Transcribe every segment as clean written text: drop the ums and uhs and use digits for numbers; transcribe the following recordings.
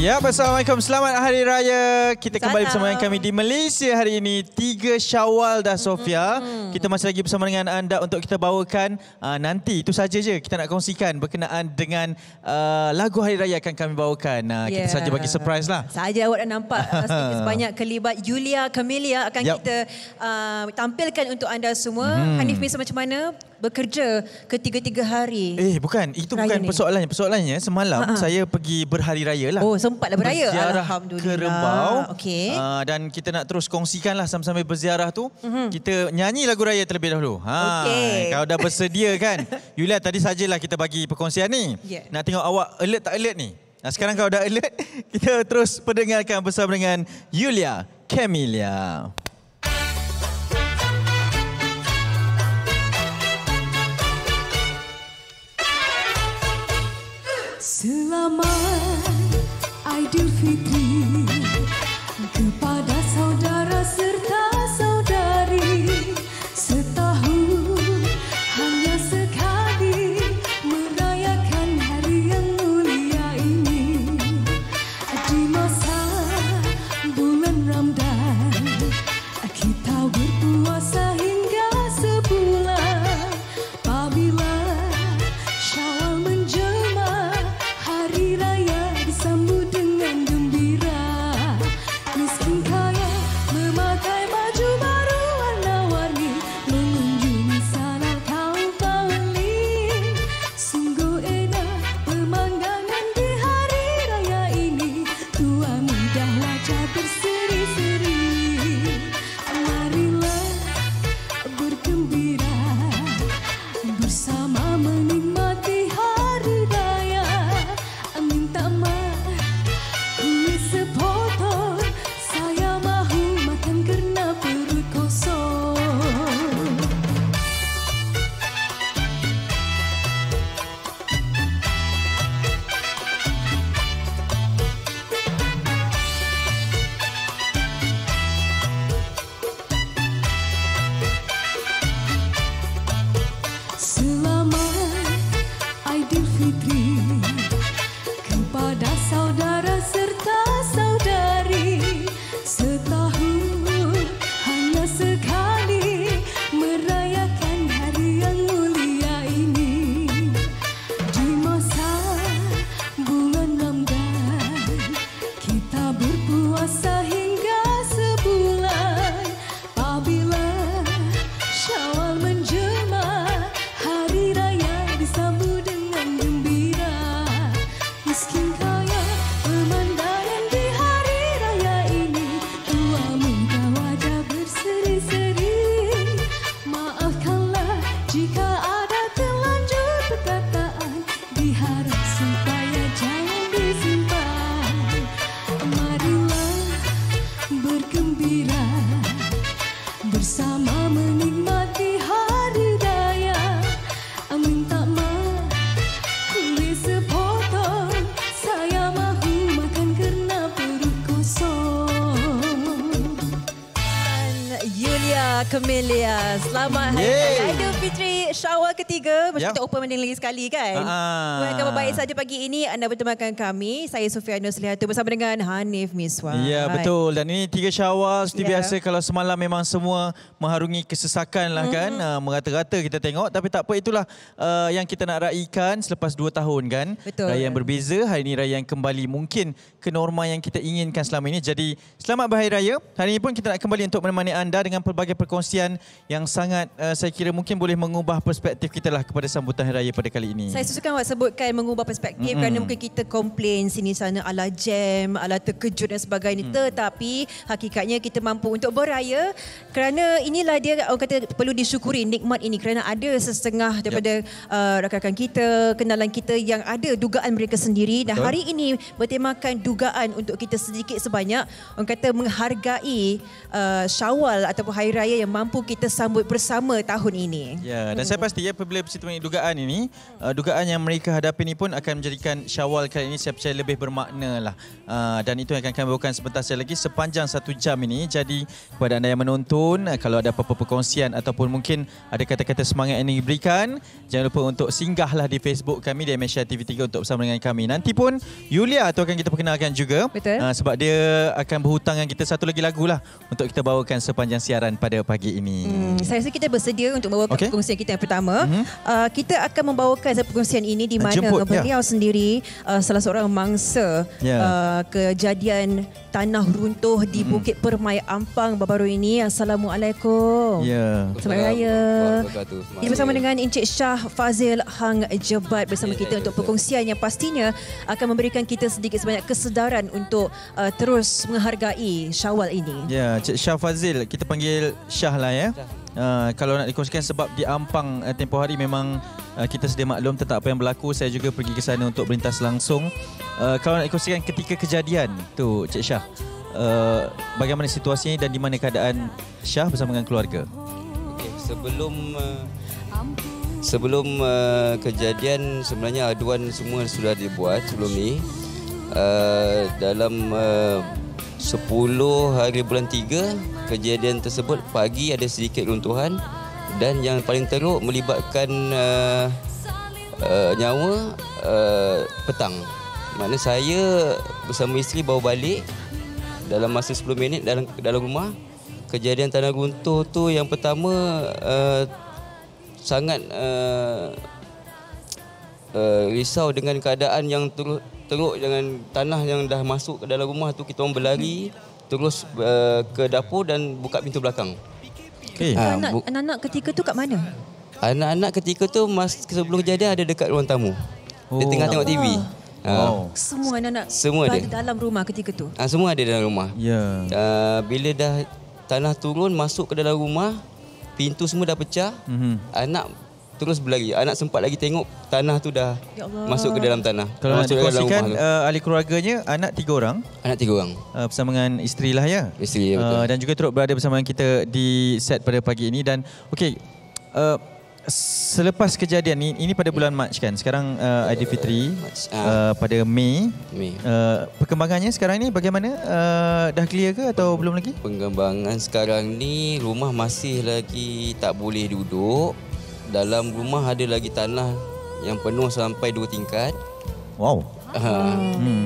Ya, Assalamualaikum. Selamat Hari Raya. Kita kembali bersama dengan kami di Malaysia hari ini. 3 Syawal dah, Sofia. Kita masih lagi bersama dengan anda untuk kita bawakan nanti. Itu saja je kita nak kongsikan berkenaan dengan lagu Hari Raya akan kami bawakan. Kita saja bagi surprise lah. Saja awak dah nampak sebanyak kelibat Yulia Camelia akan kita tampilkan untuk anda semua. Hanif Miswan macam mana bekerja ketiga-tiga hari? Bukan. Itu bukan ni. Persoalannya semalam saya pergi berhari raya lah. Oh, sempatlah beraya. Alhamdulillah. Ke Rembau. Okey. Dan kita nak terus kongsikan lah sambil berziarah tu. Kita nyanyi lagu raya terlebih dahulu. Kalau dah bersedia kan. Yulia, tadi sajalah kita bagi perkongsian ni. Nak tengok awak alert tak alert ni. Sekarang kalau dah alert, kita terus pendengarkan bersama dengan Yulia Camelia. Selamat Aidilfitri kepada saudara serta saudari. Setahun hanya sekali merayakan hari yang mulia ini. Di masa bulan Ramadan kita berpuasa hingga sebulan. Apabila Syawal menjelma, hari raya disambut dengan gembira. Miskin kaya memakai baju baru warna-warni, mengunjungi sana kaum pawali. Sungguh enak pemandangan di hari raya ini. Tua muda wajah berseri-seri. Marilah bergembira bersama menikmati hari raya. Minta maaf kuih sepotong, saya mahu makan kerana perut kosong. Selamat Aidilfitri kepada saudara serta saudari. Setahun hanya sekali merayakan hari yang mulia ini. Di masa bulan Ramadan kita berpuasa hingga sebulan. Apabila Syawal menjelma, hari raya disambut dengan gembira. Miskin kaya pemandangan di hari raya ini. Tua muda wajah berseri-seri. Maafkanlah jika ada terlanjur perkataan, diharap supaya jangan disimpan. Marilah bergembira bersama menikmati hari raya. Minta maaf kuih sepotong, saya mahu makan kerana perut kosong. Yulia Camelia, selamat Hari Raya Aidilfitri Syawal ketiga. Macam kita open mending lagi sekali kan. Bukan baik saja pagi ini anda bertemakan kami. Saya Sofia Nuslihatul bersama dengan Hanif Miswan. Ya, betul. Dan ini 3 Syawal seperti biasa. Kalau semalam memang semua mengharungi kesesakan lah kan. Merata-rata kita tengok. Tapi tak apa, itulah yang kita nak raikan selepas 2 tahun kan. Betul. Raya yang berbeza. Hari ini raya yang kembali mungkin ke norma yang kita inginkan selama ini. Jadi selamat berhari raya. Hari ini pun kita nak kembali untuk menemani anda dengan pelbagai perkongsian yang sangat saya kira mungkin boleh mengubah perspektif kita lah kepada sambutan Hari Raya pada kali ini. Saya susukan awak sebutkan mengubah perspektif kerana mungkin kita komplain sini sana ala jam, ala terkejut dan sebagainya. Tetapi hakikatnya kita mampu untuk beraya kerana inilah dia orang kata perlu disyukuri nikmat ini kerana ada setengah daripada rakan-rakan kita, kenalan kita yang ada dugaan mereka sendiri dan hari ini bertemakan dugaan untuk kita sedikit sebanyak orang kata menghargai Syawal ataupun Hari Raya yang mampu kita sambut bersama tahun ini. Ya, dan saya pasti apabila persetujuan dugaan ini, dugaan yang mereka hadapi ini pun akan menjadikan Syawal kali ini saya percaya lebih bermakna lah. Dan itu yang akan kami bawakan sebentar lagi sepanjang 1 jam ini. Jadi kepada anda yang menonton, kalau ada apa-apa perkongsian ataupun mungkin ada kata-kata semangat yang diberikan, jangan lupa untuk singgahlah di Facebook kami di Malaysia TV3 untuk bersama dengan kami. Nanti pun Yulia tu akan kita perkenalkan juga. Betul. Sebab dia akan berhutang dengan kita satu lagi lagu lah untuk kita bawakan sepanjang siaran pada pagi ini. Saya rasa kita bersedia untuk membawakan perkongsian kita yang pertama. Kita akan membawakan perkongsian ini di mana beliau sendiri salah seorang mangsa kejadian tanah runtuh di Bukit Permai Ampang baru-baru ini. Assalamualaikum. Selamat Raya. Kita bersama dengan Encik Shah Fazil Hang Jebat bersama kita untuk perkongsian yang pastinya akan memberikan kita sedikit sebanyak kesedaran untuk terus menghargai Syawal ini. Ya, Encik Shah Fazil, kita panggil Shah lah ya. Kalau nak dikongsikan sebab di Ampang tempoh hari memang kita sedia maklum tentang apa yang berlaku. Saya juga pergi ke sana untuk berintas langsung. Kalau nak dikongsikan ketika kejadian tu Cik Shah, bagaimana situasinya dan di mana keadaan Shah bersama dengan keluarga? Okay, sebelum kejadian sebenarnya aduan semua sudah dibuat sebelum ni. Dalam 10 hari bulan 3 kejadian tersebut pagi ada sedikit runtuhan dan yang paling teruk melibatkan nyawa petang. Maknanya saya bersama isteri bawa balik dalam masa 10 minit dalam rumah. Kejadian tanah runtuh tu yang pertama sangat risau dengan keadaan yang teruk dengan tanah yang dah masuk ke dalam rumah tu. Kita orang berlari terus ke dapur dan buka pintu belakang. Anak-anak ketika tu kat mana? Anak-anak ketika tu sebelum kejadian ada dekat ruang tamu. Dia tengah tengok TV. Semua anak-anak semua ada dalam rumah ketika tu? Semua ada dalam rumah. Bila dah tanah turun masuk ke dalam rumah, pintu semua dah pecah. Anak terus berlari. Anak sempat lagi tengok tanah tu dah masuk ke dalam tanah. Kalau nak dikongsikan ahli keluarganya, anak 3 orang. Anak 3 orang. Bersama dengan isteri lah ya. Isteri, betul. Dan juga turut berada bersama dengan kita di set pada pagi ini. Dan okey, selepas kejadian ini pada bulan Mac kan. Sekarang Aidilfitri pada Mei. Perkembangannya sekarang ni bagaimana? Dah clear ke atau belum lagi? Pengembangan sekarang ni rumah masih lagi tak boleh duduk. Dalam rumah ada lagi tanah yang penuh sampai 2 tingkat. Wow.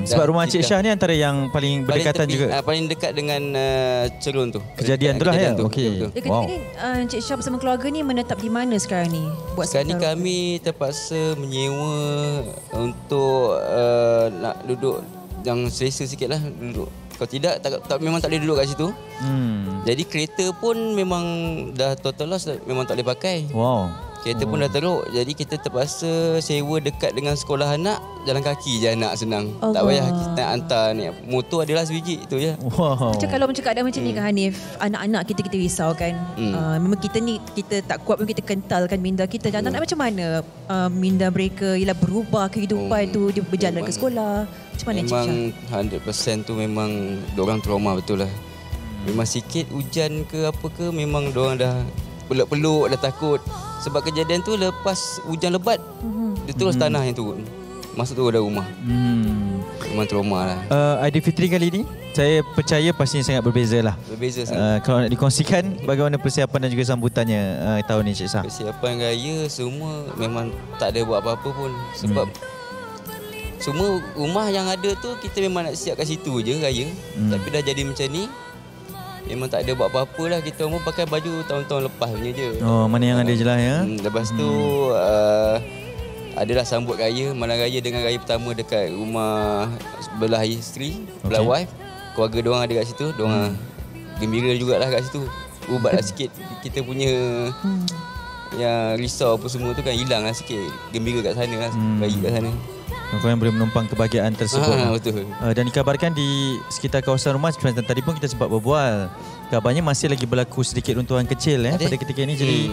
Sebab rumah Encik Shah ni antara yang paling berdekatan juga. Paling dekat dengan cerun tu. Kejadian tu lah ya. Okey. Wow. Encik Shah bersama keluarga ni menetap di mana sekarang ni? Sekarang ni kami terpaksa menyewa untuk nak duduk yang selesa sikit lah duduk. Kalau tidak, memang tak boleh duduk kat situ. Jadi kereta pun memang dah total loss, memang tak boleh pakai. Wow. Kereta pun dah teruk. Jadi kita terpaksa sewa dekat dengan sekolah anak. Jalan kaki je anak senang. Tak payah kita hantar ni. Motor adalah sebiji tu je. Wow. Kalau macam keadaan macam ni kan Hanif, anak-anak kita risau kan. Memang kita ni, kita tak kuat pun kita kentalkan minda kita. Dan anak macam mana minda mereka ialah berubah kehidupan tu, dia berjalan ke sekolah. Macam mana Encik Shah? Memang 100% tu memang diorang trauma betul lah. Memang sikit hujan ke apa ke memang diorang dah peluk-peluk, dah takut. Sebab kejadian tu lepas hujan lebat, dia terus tanah yang turun. Masuk turun dalam rumah. Memang trauma lah. Aidilfitri kali ni, saya percaya pastinya sangat berbeza lah. Berbeza sangat. Kalau nak dikongsikan, bagaimana persiapan dan juga sambutannya tahun ni Encik Shah? Persiapan raya semua memang tak ada buat apa-apa pun. Sebab semua rumah yang ada tu kita memang nak siap kat situ je raya. Tapi dah jadi macam ni, memang tak ada buat apa-apa lah. Kita pun pakai baju tahun-tahun lepas punya je. Mana yang ada je lah ya. Lepas tu adalah sambut raya, malam raya dengan raya pertama dekat rumah belah isteri, belah wife. Keluarga diorang ada kat situ. Diorang gembira jugalah kat situ. Ubatlah sikit kita punya yang risau apa semua tu kan, hilang lah sikit. Gembira kat sana lah, raya kat sana. Korang boleh menumpang kebahagiaan tersebut. Betul. Dan dikabarkan di sekitar kawasan rumah, seperti tadi pun kita sempat berbual, kabarnya masih lagi berlaku sedikit runtuhan kecil pada ketika ini. Jadi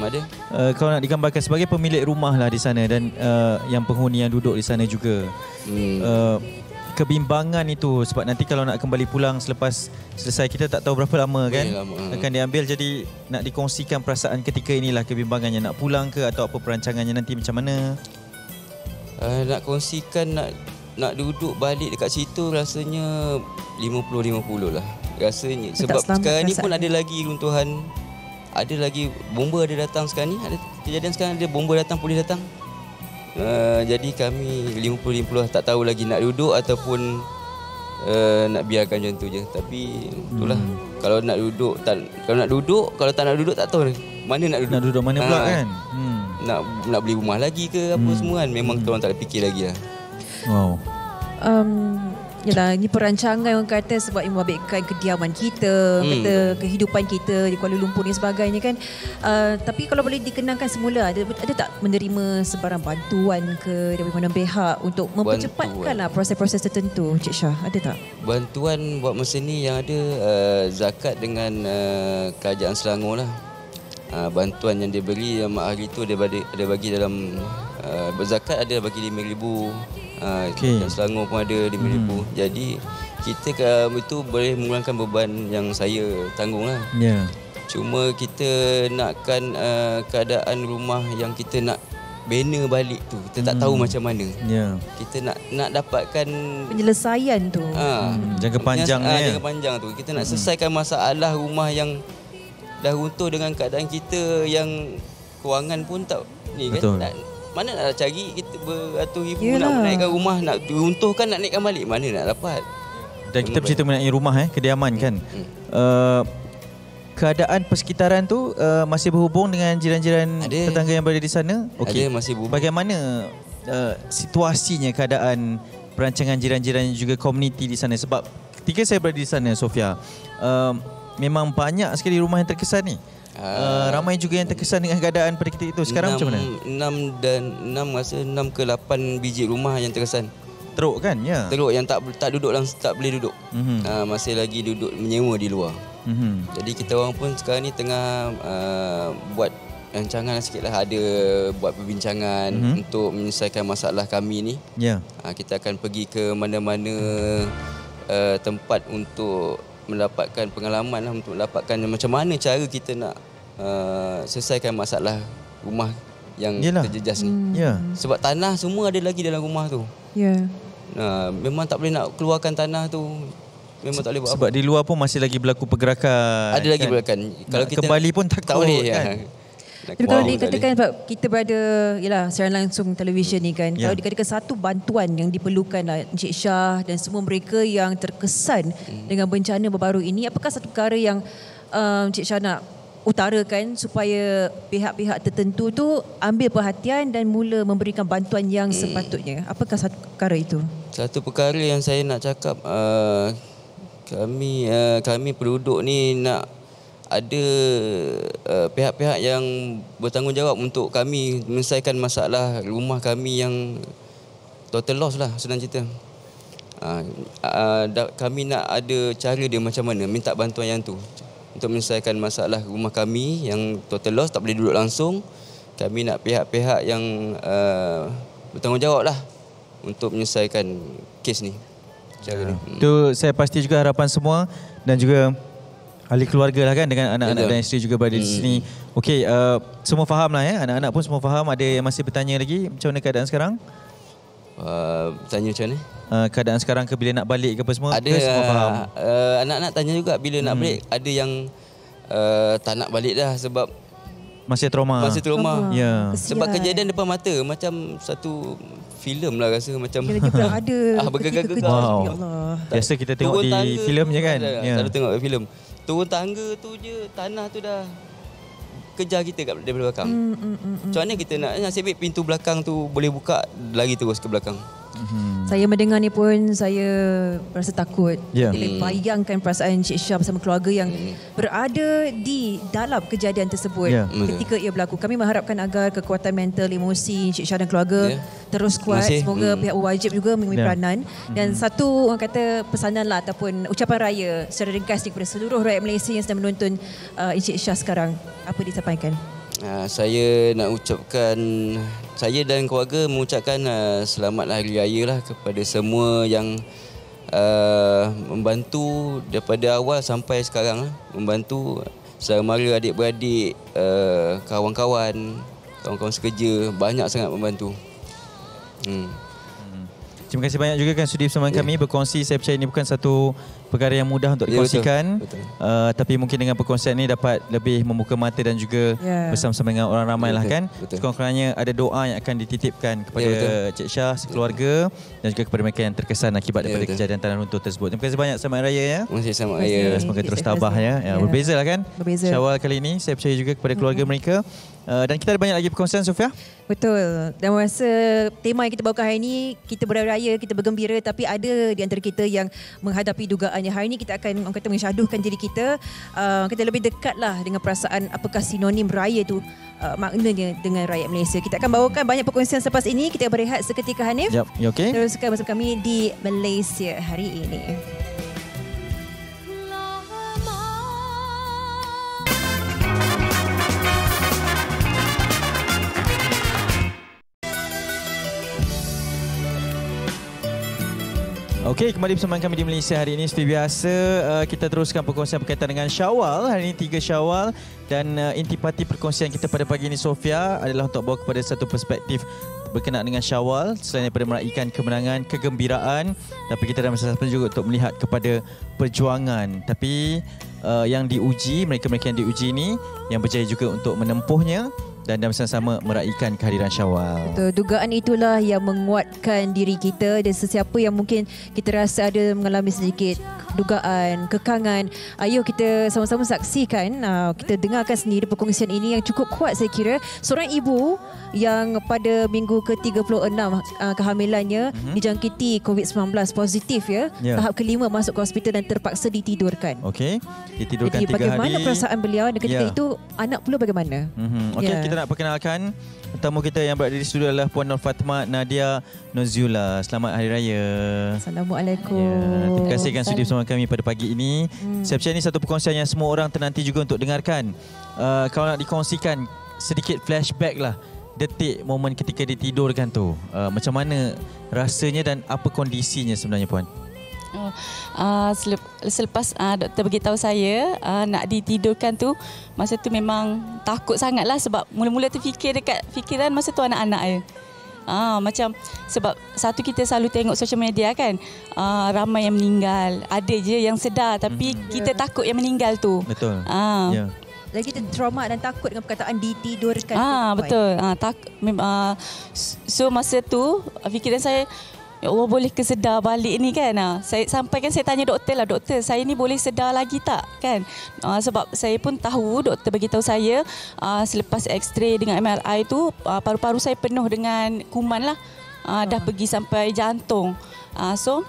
kalau nak digambarkan sebagai pemilik rumah lah di sana dan yang penghuni yang duduk di sana juga, kebimbangan itu sebab nanti kalau nak kembali pulang selepas selesai kita tak tahu berapa lama kan akan diambil, jadi nak dikongsikan perasaan ketika inilah kebimbangannya, nak pulang ke atau apa perancangannya nanti macam mana? Nak kongsikan nak duduk balik dekat situ rasanya 50-50 lah rasanya, sebab sekarang ni pun ada lagi runtuhan, ada lagi bomba ada datang sekarang ni, ada kejadian sekarang ada bomba datang, polis datang. Jadi kami 50-50 tak tahu lagi nak duduk ataupun nak biarkan macam tu je. Tapi itulah, kalau nak duduk kalau tak nak duduk tak tahu mana nak duduk. Nak duduk mana pula kan? Nak beli rumah lagi ke apa semua kan, memang kita orang tak ada fikir lagi lah. Wow. Yalah, ini perancangan orang kata sebab ia membabitkan kediaman kita, kehidupan kita di Kuala Lumpur dan sebagainya kan. Tapi kalau boleh dikenangkan semula, ada tak menerima sebarang bantuan ke dari mana pihak untuk mempercepatkanlah proses-proses tertentu, Cik Syah? Ada tak? Bantuan buat masa ni yang ada zakat dengan kerajaan Selangor lah. Bantuan yang dia beri mak hari tu dia bagi dalam berzakat ada bagi RM5,000. Yang Selangor pun ada RM5,000. Jadi kita itu boleh mengurangkan beban yang saya tanggung lah. Cuma kita nakkan keadaan rumah yang kita nak bina balik tu, kita tak tahu macam mana. Kita nak dapatkan penyelesaian tu. Jangka panjang jangka panjang tu. Kita nak selesaikan masalah rumah yang dah runtuh dengan keadaan kita yang kewangan pun tak ni kan. Mana nak cari kita beratus-ribu nak naikkan rumah, nak runtuhkan nak naikkan balik, mana nak dapat. Dan kita bercerita mengenai rumah kediaman kan. Keadaan persekitaran tu masih berhubung dengan jiran-jiran tetangga yang berada di sana? Ada, masih berhubung. Bagaimana situasinya, keadaan perancangan jiran-jiran juga komuniti di sana? Sebab ketika saya berada di sana, Sofia, memang banyak sekali rumah yang terkesan ni. Ramai juga yang terkesan dengan keadaan pada ketika itu. Sekarang macam mana? 6 ke 8 biji rumah yang terkesan. Teruk kan? Ya. Teruk yang tak duduk, tak boleh duduk. Masih lagi duduk menyewa di luar. Jadi kita orang pun sekarang ni tengah buat rancangan sikit lah. Ada buat perbincangan untuk menyelesaikan masalah kami ni. Kita akan pergi ke mana-mana tempat untuk mendapatkan pengalaman lah, untuk mendapatkan macam mana cara kita nak selesaikan masalah rumah yang terjejas ni. Sebab tanah semua ada lagi dalam rumah tu. Memang tak boleh nak keluarkan tanah tu. Memang tak boleh buat sebab apa. Di luar pun masih lagi berlaku pergerakan. Ada lagi pergerakan. Kalau kita kembali pun tak boleh kan. Tapi kalau dikatakan sebab kita berada siaran langsung televisyen ni kan, kalau dikatakan satu bantuan yang diperlukan lah Encik Syah dan semua mereka yang terkesan dengan bencana baru-baru ini, apakah satu perkara yang Encik Syah nak utarakan supaya pihak-pihak tertentu tu ambil perhatian dan mula memberikan bantuan yang sepatutnya? Apakah satu perkara itu? Satu perkara yang saya nak cakap, kami penduduk ni nak ada pihak-pihak yang bertanggungjawab untuk kami menyelesaikan masalah rumah kami yang total loss lah, senang cerita. Kami nak ada cara dia macam mana, minta bantuan yang tu untuk menyelesaikan masalah rumah kami yang total loss, tak boleh duduk langsung. Kami nak pihak-pihak yang bertanggungjawab lah untuk menyelesaikan kes ni. Itu saya pasti juga harapan semua dan juga ahli keluarga lah kan, dengan anak-anak dan isteri juga berada di sini. Okey, semua faham lah anak-anak pun semua faham. Ada yang masih bertanya lagi, macam mana keadaan sekarang? Tanya macam mana? Keadaan sekarang ke bila nak balik ke apa semua? Ada semua faham. Anak-anak tanya juga bila nak balik. Ada yang tak nak balik dah sebab masih trauma. Sebab kejadian depan mata macam satu filem lah rasa, macam ada bergegar-gegar. Wow. Biasa kita tengok di filem je kan. Selalu tengok filem. Turun tangga tu je, tanah tu dah kejar kita daripada belakang. Macam mana kita nak nasib baik pintu belakang tu boleh buka, lari terus ke belakang. Saya mendengar ni pun saya rasa takut. Bayangkan perasaan Encik Syah bersama keluarga yang berada di dalam kejadian tersebut ketika ia berlaku. Kami mengharapkan agar kekuatan mental, emosi Encik Syah dan keluarga terus kuat. Semoga pihak berwajib juga mengambil peranan. Dan satu orang kata pesanan lah ataupun ucapan raya secara ringkas kepada seluruh rakyat Malaysia yang sedang menonton Encik Syah sekarang. Apa disampaikan? Saya nak ucapkan, saya dan keluarga mengucapkan selamat Hari Raya lah kepada semua yang membantu daripada awal sampai sekarang. Membantu saudara adik-beradik, kawan-kawan sekerja, banyak sangat membantu. Terima kasih banyak juga kan sudi bersama kami berkongsi. Saya percaya ini bukan satu perkara yang mudah untuk dikongsikan. Betul. Tapi mungkin dengan perkongsian ini dapat lebih membuka mata dan juga bersama-sama dengan orang ramai lah kan. Sekurang-kurangnya ada doa yang akan dititipkan kepada Cik Syah, sekeluarga dan juga kepada mereka yang terkesan akibat daripada kejadian tanah runtuh tersebut. Terima kasih banyak, selamat raya ya. Terima kasih, selamat raya. Semoga terus tabah ya. Berbeza lah kan. Syawal kali ini saya percaya juga kepada keluarga mereka. Dan kita ada banyak lagi perkongsian, Sofia. Betul. Dan masa tema yang kita bawakan hari ini, kita beraya, kita bergembira, tapi ada di antara kita yang menghadapi dugaannya. Hari ini kita akan mensyaduhkan diri kita. Kita lebih dekatlah dengan perasaan apakah sinonim raya tu maknanya dengan rakyat Malaysia. Kita akan bawakan banyak perkongsian selepas ini. Kita berehat seketika, Hanif. Yep, you okay? Teruskan bersama kami di Malaysia hari ini. Okey, kembali bersama kami di Malaysia hari ini. Seperti biasa, kita teruskan perkongsian berkaitan dengan Syawal. Hari ini 3 Syawal dan intipati perkongsian kita pada pagi ini, Sofia, adalah untuk bawa kepada satu perspektif berkenaan dengan Syawal. Selain daripada meraihkan kemenangan, kegembiraan, tapi kita dah masa-masa juga untuk melihat kepada perjuangan. Tapi yang diuji, mereka-mereka yang diuji ini, yang berjaya juga untuk menempuhnya dan bersama-sama meraihkan kehadiran Syawal. Betul, dugaan itulah yang menguatkan diri kita dan sesiapa yang mungkin kita rasa ada mengalami sedikit dugaan, kekangan. Ayo kita sama-sama saksikan, kita dengarkan sendiri perkongsian ini yang cukup kuat saya kira. Seorang ibu yang pada minggu ke-36 kehamilannya dijangkiti COVID-19 positif ya. Tahap kelima masuk ke hospital dan terpaksa ditidurkan. Okey, ditidurkan 3 hari. Jadi bagaimana perasaan beliau dan ketika itu anak pula bagaimana? Okey, kita nak perkenalkan tetamu kita yang berada di studio adalah Puan Nur Fatimah Nadia Nurziullah. Selamat Hari Raya. Assalamualaikum. Terima kasih kerana sudi bersama kami pada pagi ini. Saya percaya ini satu perkongsian yang semua orang ternanti juga untuk dengarkan. Kalau nak dikongsikan sedikit flashback lah, detik momen ketika ditidurkan tu, macam mana rasanya dan apa kondisinya sebenarnya, Puan? Selepas doktor beritahu saya nak ditidurkan tu, masa tu memang takut sangat lah sebab mula-mula terfikir dekat fikiran masa tu anak-anak je. Macam sebab satu kita selalu tengok social media kan, ramai yang meninggal, ada je yang sedar tapi kita takut yang meninggal tu. Betul. Lagi kita trauma dan takut dengan perkataan ditidurkan. Betul. So masa tu fikiran saya, ya Allah, boleh ke sedar balik ni kan. Saya sampaikan, saya tanya doktor lah, doktor saya ni boleh sedar lagi tak kan. Sebab saya pun tahu doktor beritahu saya selepas x-ray dengan MRI tu paru-paru saya penuh dengan kuman lah, dah pergi sampai jantung. So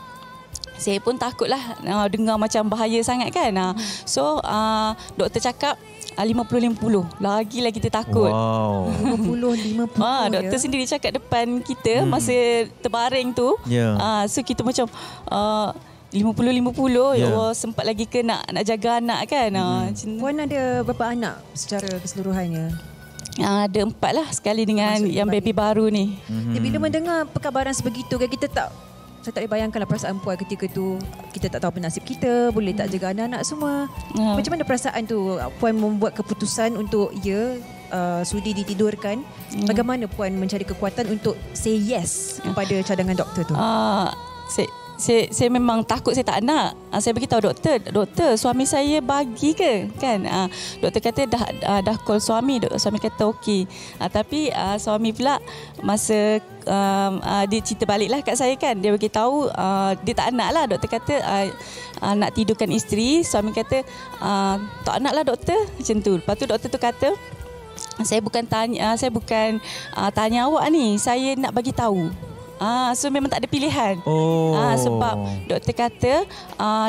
saya pun takut lah dengar macam bahaya sangat kan. So doktor cakap 50-50. Lagi kita takut. Wow. 50-50. Doktor sendiri cakap depan kita masa terbaring tu. So kita macam 50-50. Ya Allah, sempat lagi ke nak jaga anak kan. Puan ada berapa anak secara keseluruhannya? Ada 4 lah sekali dengan yang baby baru ni. Bila mendengar perkabaran sebegitu kan, kita saya tak boleh bayangkanlah perasaan Puan ketika tu. Kita tak tahu apa nasib kita, boleh tak jaga anak-anak semua. Macam mana perasaan tu? Puan membuat keputusan untuk sudi ditidurkan. Bagaimana Puan mencari kekuatan untuk say yes kepada cadangan doktor tu? Saya memang takut, saya tak nak. Saya beritahu doktor suami saya bagi ke kan. Doktor kata dah call suami kata okey. Tapi suami pula masa dia cerita baliklah kat saya kan, dia beritahu dia tak nak lah. Doktor kata nak tidurkan isteri. Suami kata tak nak lah doktor, macam tu. Lepas tu doktor tu kata, saya bukan tanya awak ni, saya nak bagi tahu. So memang tak ada pilihan. Sebab doktor kata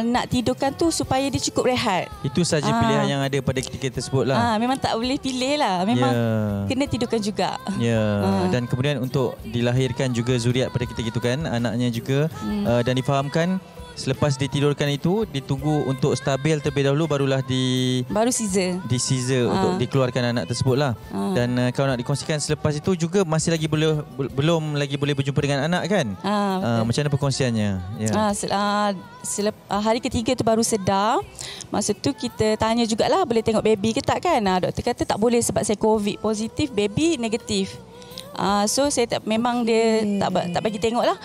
nak tidurkan tu supaya dia cukup rehat. Itu saja pilihan yang ada pada ketika tersebut lah. Memang tak boleh pilih lah. Memang kena tidurkan juga. Dan kemudian untuk dilahirkan juga zuriat pada ketika itu kan, anaknya juga. Dan difahamkan Selepas ditidurkan itu, ditunggu untuk stabil terlebih dahulu, barulah baru Caesar untuk dikeluarkan anak tersebut lah. Dan kalau nak dikongsikan selepas itu juga masih lagi belum lagi boleh berjumpa dengan anak kan? Macam mana perkongsiannya? Hari ketiga tu baru sedar. Masa tu kita tanya jugalah boleh tengok baby ke tak kan? Doktor kata tak boleh sebab saya COVID positif, baby negatif. So saya memang dia tak bagi tengok lah.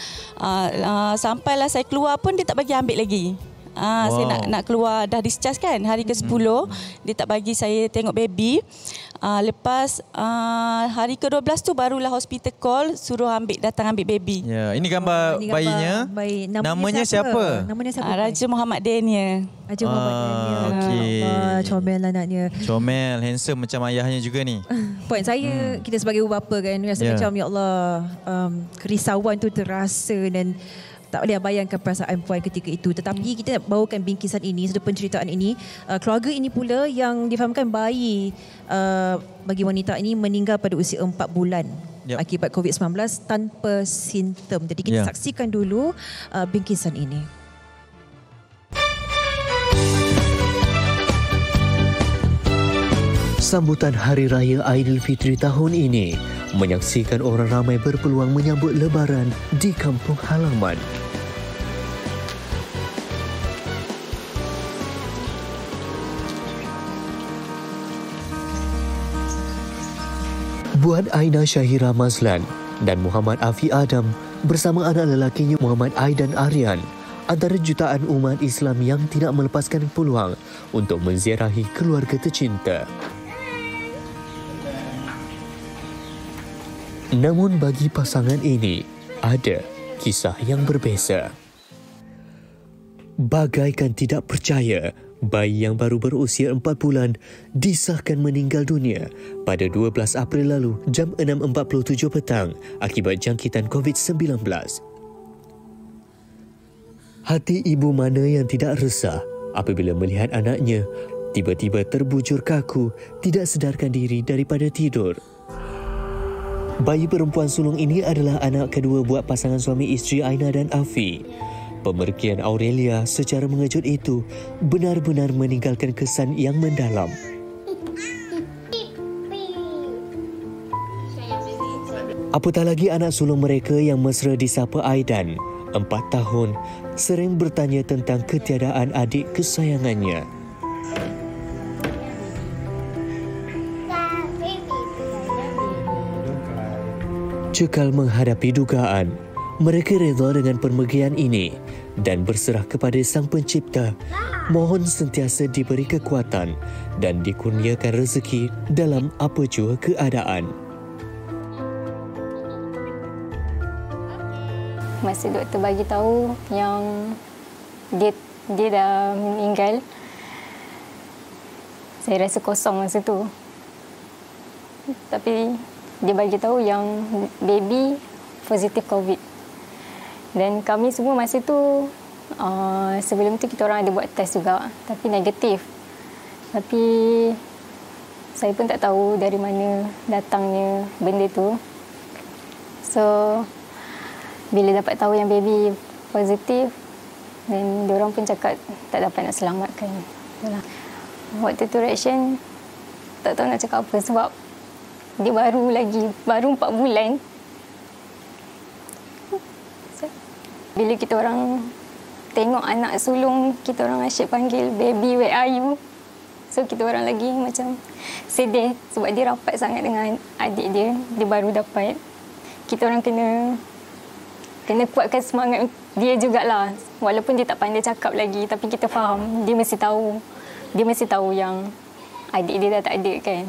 Sampailah saya keluar pun dia tak bagi ambil lagi. Saya nak keluar, dah discharge kan hari ke-10, dia tak bagi saya tengok baby. Lepas hari ke-12 tu barulah hospital call suruh datang ambil baby. Ya, ini gambar bayinya. Namanya siapa? Raja Muhammad Daniel. Raja Muhammad Daniel. Okey. Comel anaknya. Comel, handsome macam ayahnya juga ni. Point saya, kita sebagai ibu bapa kan, rasa macam ya Allah, kerisauan tu terasa dan tak boleh bayangkan perasaan puan ketika itu. Tetapi kita nak bawakan bingkisan ini, sudut penceritaan ini. Keluarga ini pula yang difahamkan bayi bagi wanita ini meninggal pada usia 4 bulan akibat COVID-19 tanpa simptom. Jadi kita saksikan dulu bingkisan ini. Sambutan Hari Raya Aidilfitri tahun ini menyaksikan orang ramai berpeluang menyambut Lebaran di kampung halaman. Buat Aina Syahira Mazlan dan Muhammad Afi Adam bersama anak lelakinya Muhammad Aidan Aryan antara jutaan umat Islam yang tidak melepaskan peluang untuk menziarahi keluarga tercinta. Namun bagi pasangan ini, ada kisah yang berbeza. Bagaikan tidak percaya, bayi yang baru berusia 4 bulan disahkan meninggal dunia pada 12 April lalu jam 6.47 petang akibat jangkitan COVID-19. Hati ibu mana yang tidak resah apabila melihat anaknya tiba-tiba terbujur kaku, tidak sedarkan diri daripada tidur. Bayi perempuan sulung ini adalah anak kedua buat pasangan suami isteri Aina dan Afi. Pemergian Aurelia secara mengejut itu benar-benar meninggalkan kesan yang mendalam. Apatah lagi anak sulung mereka yang mesra disapa Aidan, 4 tahun, sering bertanya tentang ketiadaan adik kesayangannya. Cekal menghadapi dugaan, mereka reda dengan pemergian ini dan berserah kepada Sang Pencipta, mohon sentiasa diberi kekuatan dan dikurniakan rezeki dalam apa jua keadaan. Masa doktor bagi tahu yang dia dah meninggal, saya rasa kosong masa tu. Tapi dia bagi tahu yang baby positif COVID. Dan kami semua masa tu, sebelum tu kita orang ada buat test juga, tapi negatif. Tapi saya pun tak tahu dari mana datangnya benda tu. So, bila dapat tahu yang baby positif, dan diorang pun cakap tak dapat nak selamatkan. Itulah. Waktu tu reaction, tak tahu nak cakap apa sebab dia baru 4 bulan. Bila kita orang tengok anak sulung, kita orang asyik panggil, "Baby, where are you?" So, kita orang lagi macam sedih sebab dia rapat sangat dengan adik dia. Dia baru dapat. Kita orang kena kuatkan semangat dia jugalah. Walaupun dia tak pandai cakap lagi, tapi kita faham. Dia mesti tahu. Dia mesti tahu yang adik dia dah tak ada kan.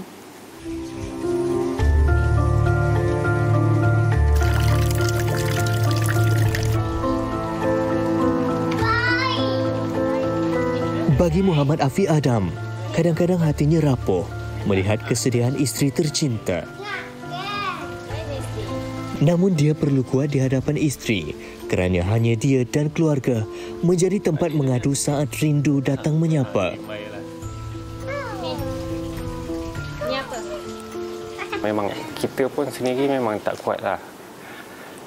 Bagi Muhammad Afi Adam, kadang-kadang hatinya rapuh melihat kesedihan isteri tercinta. Namun dia perlu kuat di hadapan isteri kerana hanya dia dan keluarga menjadi tempat mengadu saat rindu datang menyapa. Memang kita pun sendiri memang tak kuat lah.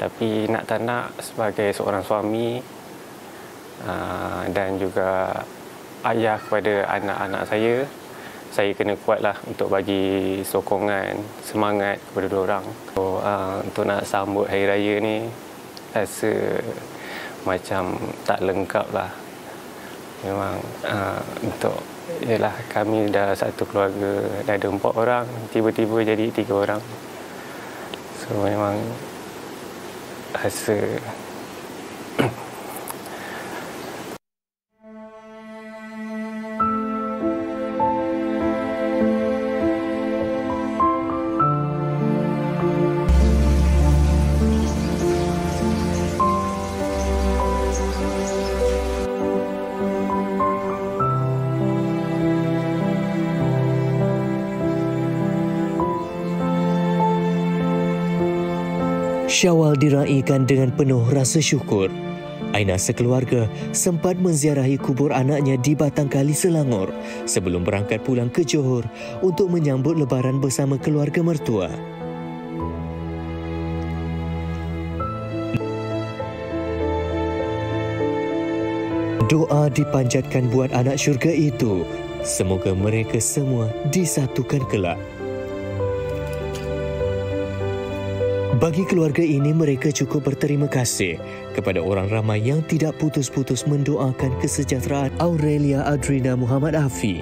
Tapi nak tak nak sebagai seorang suami, dan juga ayah kepada anak-anak saya kena kuatlah untuk bagi sokongan, semangat kepada diorang. So, untuk nak sambut Hari Raya ni, rasa macam tak lengkap lah. Memang untuk, yalah, kami dah satu keluarga, dah ada 4 orang, tiba-tiba jadi 3 orang. So memang rasa Syawal diraikan dengan penuh rasa syukur. Aina sekeluarga sempat menziarahi kubur anaknya di Batangkali, Selangor sebelum berangkat pulang ke Johor untuk menyambut Lebaran bersama keluarga mertua. Doa dipanjatkan buat anak syurga itu. Semoga mereka semua disatukan kelak. Bagi keluarga ini, mereka cukup berterima kasih kepada orang ramai yang tidak putus-putus mendoakan kesejahteraan Aurelia Adrina Muhammad Afi.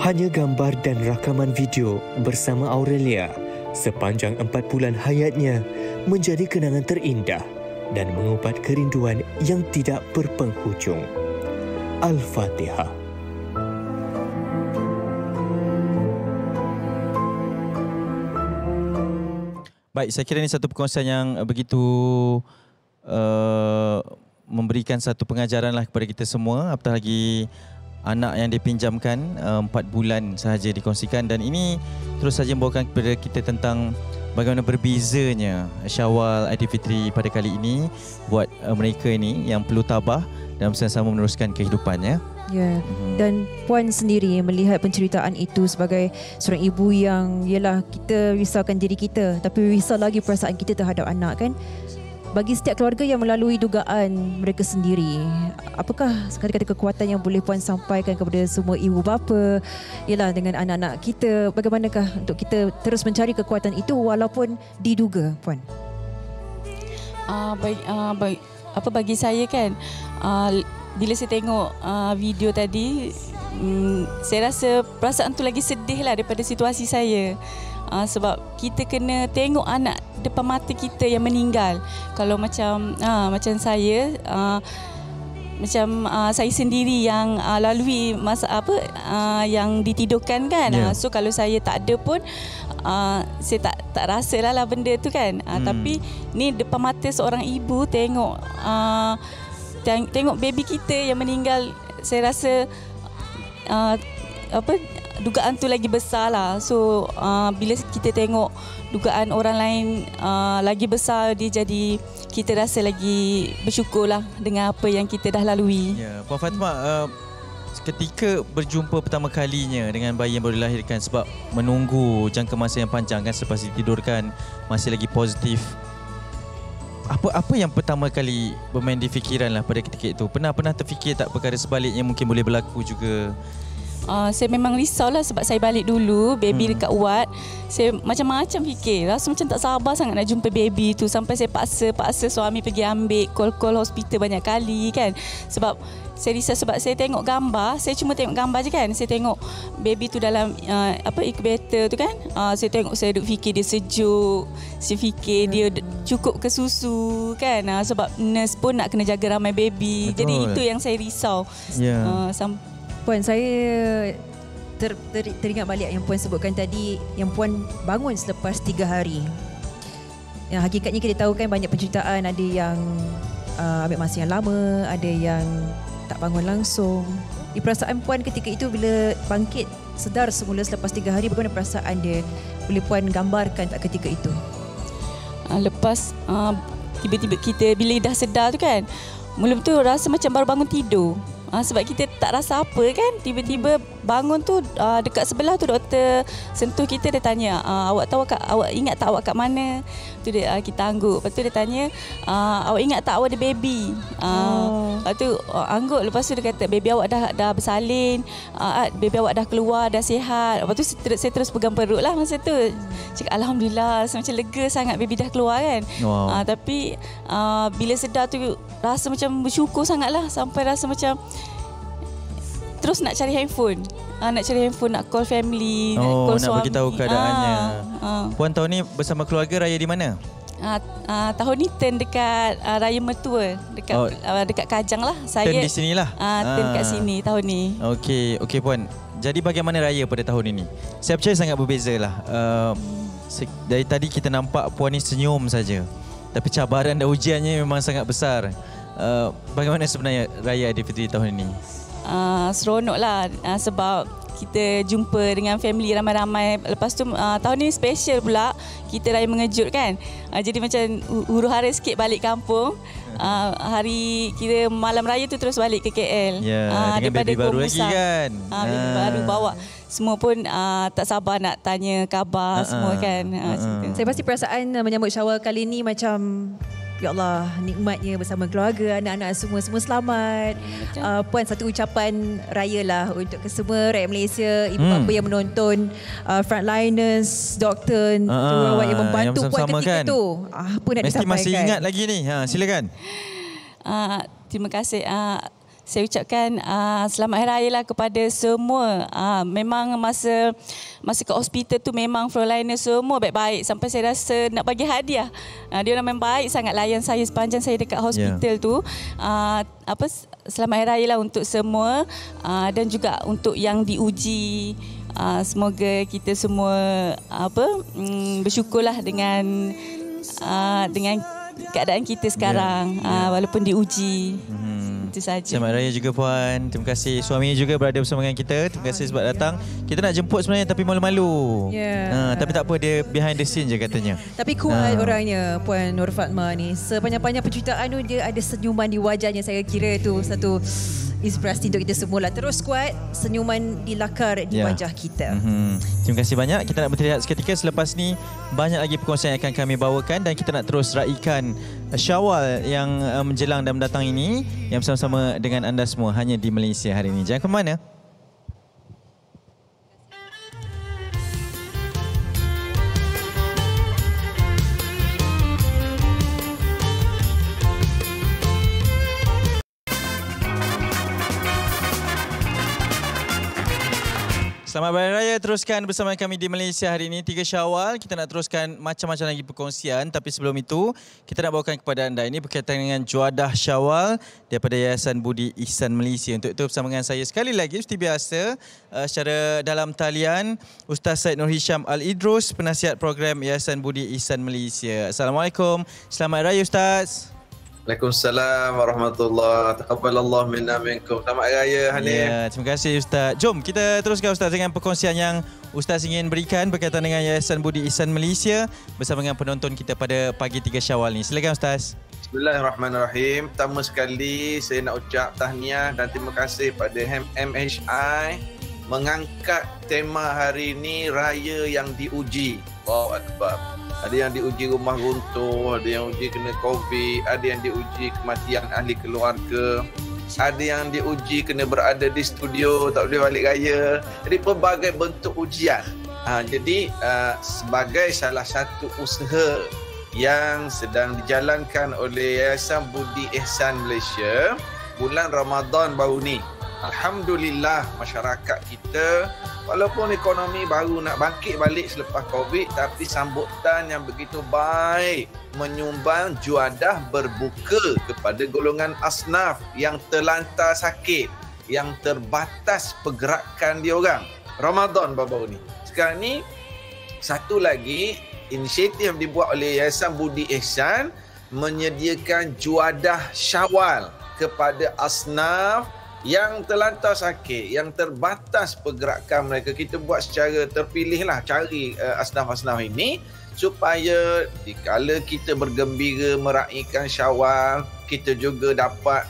Hanya gambar dan rakaman video bersama Aurelia sepanjang 4 bulan hayatnya menjadi kenangan terindah dan mengubat kerinduan yang tidak berpenghujung. Al-Fatihah. Baik, saya kira ini satu perkongsian yang begitu memberikan satu pengajaran lah kepada kita semua. Apatah lagi anak yang dipinjamkan 4 bulan sahaja dikongsikan, dan ini terus saja membawakan kepada kita tentang bagaimana berbezanya Syawal Aidilfitri pada kali ini buat mereka ini yang perlu tabah dan bersama-sama meneruskan kehidupannya. Ya, dan Puan sendiri melihat penceritaan itu sebagai seorang ibu yang, yalah, kita risaukan diri kita, tapi risau lagi perasaan kita terhadap anak, kan? Bagi setiap keluarga yang melalui dugaan mereka sendiri, apakah kata-kata kekuatan yang boleh Puan sampaikan kepada semua ibu bapa, yalah, dengan anak-anak kita? Bagaimanakah untuk kita terus mencari kekuatan itu walaupun diduga, Puan? Bagi saya kan, bila saya tengok video tadi, saya rasa perasaan tu lagi sedih lah daripada situasi saya. Sebab kita kena tengok anak depan mata kita yang meninggal. Kalau macam saya, saya sendiri yang lalui masa yang ditidurkan kan. Yeah. So kalau saya tak ada pun, saya tak rasa lah benda tu kan. Tapi ni depan mata seorang ibu tengok baby kita yang meninggal, saya rasa dugaan tu lagi besar lah. So bila kita tengok dugaan orang lain lagi besar, dia jadi kita rasa lagi bersyukur lah dengan apa yang kita dah lalui. Ya, Puan Fatimah, ketika berjumpa pertama kalinya dengan bayi yang baru dilahirkan, sebab menunggu jangka masa yang panjang kan selepas ditidurkan, masih lagi positif, apa yang pertama kali bermain di fikiran lah pada ketika itu? Pernah terfikir tak perkara sebaliknya mungkin boleh berlaku juga? Saya memang risau lah sebab saya balik dulu, baby dekat ward. Saya macam-macam fikir, rasa macam tak sabar sangat nak jumpa baby tu. Sampai saya paksa suami pergi ambil, call hospital banyak kali kan. Sebab saya risau, sebab saya tengok gambar, saya cuma tengok gambar je kan. Saya tengok baby tu dalam incubator tu kan. Saya tengok, saya duk fikir dia sejuk, saya fikir dia cukup ke susu kan. Sebab nurse pun nak kena jaga ramai baby. Betul. Jadi itu yang saya risau. Puan, saya teringat balik yang Puan sebutkan tadi, yang Puan bangun selepas 3 hari. Yang hakikatnya kita tahu kan banyak penceritaan, ada yang ambil masa yang lama, ada yang tak bangun langsung. Di perasaan Puan ketika itu bila bangkit sedar semula selepas 3 hari, bagaimana perasaan dia? Boleh Puan gambarkan tak ketika itu? Lepas tiba-tiba kita bila dah sedar tu kan, mula tu rasa macam baru bangun tidur. Sebab kita tak rasa apa kan, tiba-tiba bangun tu dekat sebelah tu doktor sentuh kita, dia tanya, awak tahu awak ingat tak awak kat mana? Tu dia kita angguk. Lepas tu dia tanya, awak ingat tak awak ada baby? Lepas tu angguk. Lepas tu dia kata baby awak dah bersalin, baby awak dah keluar, dah sihat. Lepas tu saya terus pegang perut lah masa tu. Cakap alhamdulillah, macam lega sangat baby dah keluar kan. Tapi bila sedar tu rasa macam bersyukur sangatlah, sampai rasa macam terus nak cari handphone. Nak cari handphone, nak call family, nak call suami. Nak beritahu keadaannya. Puan tahun ni bersama keluarga raya di mana? Tahun ni turn dekat Raya Mertua, dekat Kajang lah. Saya turn di sinilah. Turn kat sini tahun ni. Okey Puan. Jadi bagaimana raya pada tahun ini? Saya percaya sangat berbeza lah. Dari tadi kita nampak Puan ni senyum saja. Tapi cabaran dan ujiannya memang sangat besar. Bagaimana sebenarnya raya Aidilfitri tahun ini? Seronok lah sebab kita jumpa dengan family ramai-ramai. Lepas tu tahun ni special pula, kita raya mengejut kan. Jadi macam huru hara sikit balik kampung. Hari kira malam raya tu terus balik ke KL. Dengan baby baru lagi kan. Baby baru bawa. Semua pun tak sabar nak tanya khabar semua kan. Saya pasti perasaan menyambut Syawal kali ni macam ya Allah, nikmatnya bersama keluarga, anak-anak semua selamat. Puan, satu ucapan raya lah untuk semua rakyat Malaysia, ibu bapa yang menonton, frontliners, doktor, jururawat yang membantu yang Puan ketika kan? Tu. Apa nak mesti disampaikan? Masih ingat lagi ni. Silakan. Terima kasih. Saya ucapkan selamat hari raya lah kepada semua. Memang masa ke hospital tu memang frontliner semua baik-baik. Sampai saya rasa nak bagi hadiah. Dia orang memang baik sangat layan saya sepanjang saya dekat hospital tu. Selamat hari raya lah untuk semua. Dan juga untuk yang diuji. Semoga kita semua bersyukurlah dengan keadaan kita sekarang. Walaupun diuji. Itu saja. Selamat raya juga Puan. Terima kasih suami juga berada bersama dengan kita. Terima kasih sebab datang. Kita nak jemput sebenarnya tapi malu-malu. Tapi tak apa, dia behind the scene je katanya. Tapi kuat orangnya Puan Nur Fatma ni. Sepanjang-panjang penceritaan tu dia ada senyuman di wajahnya. Saya kira tu satu inspirasi untuk kita semua lah. Terus kuat, senyuman dilakar di wajah kita. Terima kasih banyak. Kita nak berhenti seketika. Selepas ni banyak lagi perkongsian yang akan kami bawakan dan kita nak terus raikan Syawal yang menjelang dan mendatang ini yang bersama-sama dengan anda semua hanya di Malaysia hari ini. Jangan ke mana. Selamat Hari Raya, teruskan bersama kami di Malaysia hari ini 3 Syawal. Kita nak teruskan macam-macam lagi perkongsian, tapi sebelum itu kita nak bawakan kepada anda ini berkaitan dengan Juadah Syawal daripada Yayasan Budi Ihsan Malaysia. Untuk itu bersama dengan saya sekali lagi seperti biasa secara dalam talian Ustaz Syed Nur Hisham Al-Idrus, penasihat program Yayasan Budi Ihsan Malaysia. Assalamualaikum. Selamat Raya Ustaz. Waalaikumsalam warahmatullahi. Taqabbalallahu minna minkum. Selamat Raya Hanif. Terima kasih Ustaz. Jom kita teruskan Ustaz dengan perkongsian yang Ustaz ingin berikan berkaitan dengan Yayasan Budi Ihsan Malaysia bersama dengan penonton kita pada pagi 3 Syawal ni. Silakan Ustaz. Bismillahirrahmanirrahim. Pertama sekali saya nak ucap tahniah dan terima kasih pada MHI mengangkat tema hari ini Raya yang diuji. Allahu Akbar. Ada yang diuji rumah runtuh, ada yang uji kena COVID, ada yang diuji kematian ahli keluarga, ada yang diuji kena berada di studio, tak boleh balik raya. Jadi pelbagai bentuk ujian. Jadi sebagai salah satu usaha yang sedang dijalankan oleh Yayasan Budi Ihsan Malaysia, bulan Ramadan baru ni, alhamdulillah masyarakat kita walaupun ekonomi baru nak bangkit balik selepas COVID, tapi sambutan yang begitu baik menyumbang juadah berbuka kepada golongan asnaf yang terlantar sakit, yang terbatas pergerakan diorang. Ramadan baru ni. Sekarang ni satu lagi inisiatif dibuat oleh Yayasan Budi Ihsan menyediakan juadah Syawal kepada asnaf yang terlantar sakit, yang terbatas pergerakan mereka. Kita buat secara terpilih lah, cari asnaf-asnaf ini supaya dikala kita bergembira meraihkan Syawal, kita juga dapat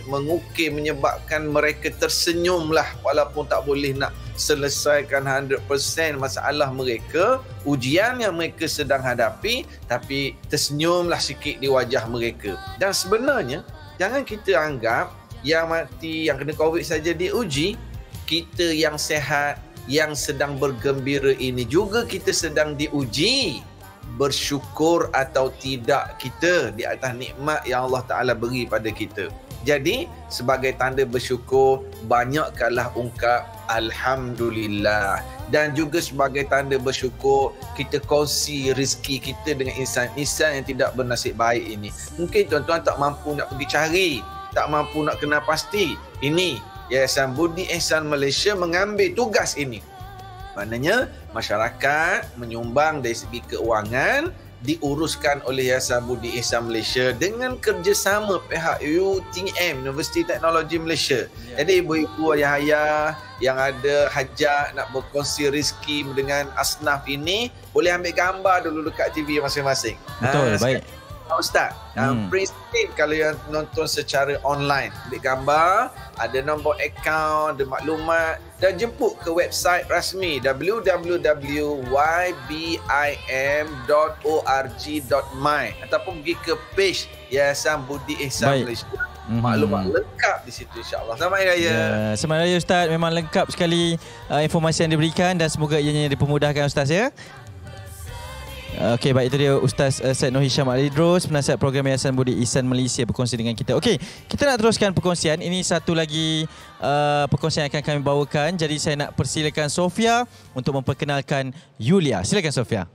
mengukir, menyebabkan mereka tersenyumlah walaupun tak boleh nak selesaikan 100% masalah mereka, ujian yang mereka sedang hadapi, tapi tersenyumlah sikit di wajah mereka. Dan sebenarnya jangan kita anggap yang mati, yang kena COVID saja diuji. Kita yang sehat, yang sedang bergembira ini juga kita sedang diuji. Bersyukur atau tidak kita di atas nikmat yang Allah Ta'ala beri pada kita. Jadi sebagai tanda bersyukur, banyakkanlah ungkap Alhamdulillah. Dan juga sebagai tanda bersyukur, kita kongsi rezeki kita dengan insan-insan yang tidak bernasib baik ini. Mungkin tuan-tuan tak mampu nak pergi cari, tak mampu nak kenal pasti. Ini Yayasan Budi Ihsan Malaysia mengambil tugas ini. Maknanya masyarakat menyumbang dari segi keuangan diuruskan oleh Yayasan Budi Ihsan Malaysia dengan kerjasama pihak UTM, Universiti Teknologi Malaysia. Jadi ibu-ibu, ayah-ayah yang ada hajat nak berkongsi rezeki dengan asnaf ini, boleh ambil gambar dulu dekat TV masing-masing. Betul, baik. Ustaz, print screen kalau yang nonton secara online. Ambil gambar, ada nombor akaun, ada maklumat dan jemput ke website rasmi www.ybim.org.my ataupun pergi ke page Yayasan Budi Ihsan Malaysia. Maklumat lengkap di situ, insya-Allah. Selamat Hari Raya. Selamat Hari Raya Ustaz. Memang lengkap sekali informasi yang diberikan dan semoga ianya dipermudahkan Ustaz ya. Okey, baik, itu dia Ustaz Syed Nur Hisham Alidros, penasihat program Yayasan Budi Ihsan Malaysia berkongsi dengan kita. Okey, kita nak teruskan perkongsian. Ini satu lagi perkongsian yang akan kami bawakan. Jadi saya nak persilakan Sofia untuk memperkenalkan Yulia. Silakan Sofia.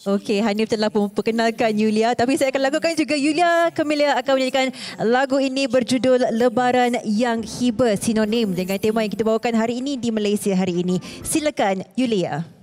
Okey, Hanif telah memperkenalkan Yulia, tapi saya akan lakukan juga. Yulia Camelia akan menyanyikan lagu ini berjudul Lebaran yang Hiba, sinonim dengan tema yang kita bawakan hari ini di Malaysia hari ini. Silakan Yulia.